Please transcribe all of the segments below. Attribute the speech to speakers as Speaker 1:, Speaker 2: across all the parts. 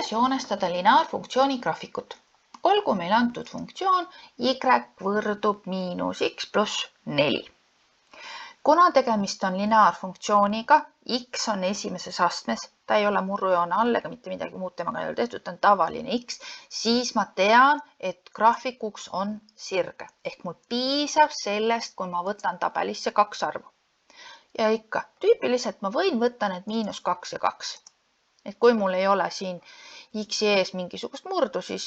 Speaker 1: kuidas joonestada lineaarfunktsiooni graafikut? Olgu meil antud funktsioon y võrdub miinus x pluss 4. Kuna tegemist on lineaarfunktsiooniga, x on esimeses astmes, ta ei ole murrujoone all ega mitte midagi muud temaga ei ole tehtud, ta on tavaline x, siis ma tean, et graafikuks on sirge. Ehk mul piisab sellest, kui ma võtan tabelisse 2 arvu. Ja ikka, tüüpiliselt ma võin võtta need miinus 2 ja 2. Et kui mul ei ole siin x ees mingisugust murdu, siis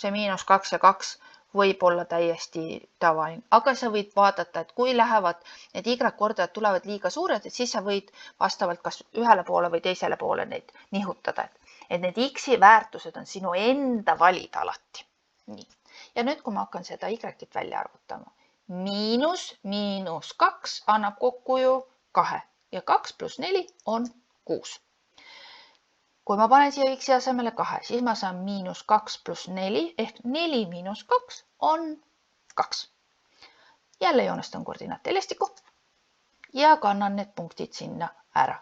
Speaker 1: see miinus 2 ja 2 võib olla täiesti tavaline. Aga sa võid vaadata, et kui lähevad need y-kordajad tulevad liiga suured, et siis sa võid vastavalt kas ühele poole või teisele poole neid nihutada. Et need x-i väärtused on sinu enda valida alati. Nii. Ja nüüd, kui ma hakkan seda y-t välja arvutama, miinus 2 annab kokku ju 2 ja 2 pluss 4 on 6. Kui ma panen siia x asemele 2, siis ma saan miinus 2 pluss 4 ehk 4 miinus 2 on 2. Jälle joonestan koordinaattelestiku ja kannan need punktid sinna ära.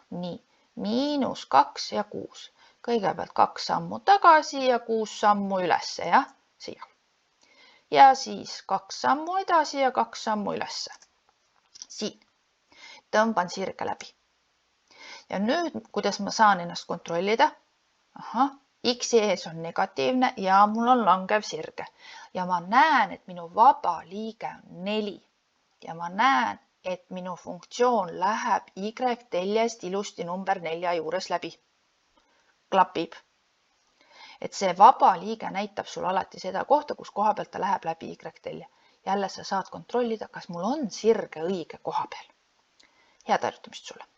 Speaker 1: Nii, miinus 2 ja 6. Kõigepealt 2 sammu tagasi ja 6 sammu ülesse, jah, siia. Ja siis 2 sammu edasi ja 2 sammu ülesse. Siin. Tõmban sirge läbi. Ja nüüd, kuidas ma saan ennast kontrollida? X ees on negatiivne ja mul on langev sirge. Ja ma näen, et minu vaba liige on 4. Ja ma näen, et minu funktsioon läheb y-teljest ilusti number 4 juures läbi. Klapib. Et see vaba liige näitab sul alati seda kohta, kus koha pealt ta läheb läbi y-telje. Jälle sa saad kontrollida, kas mul on sirge õige koha peal. Head harjutamist sulle!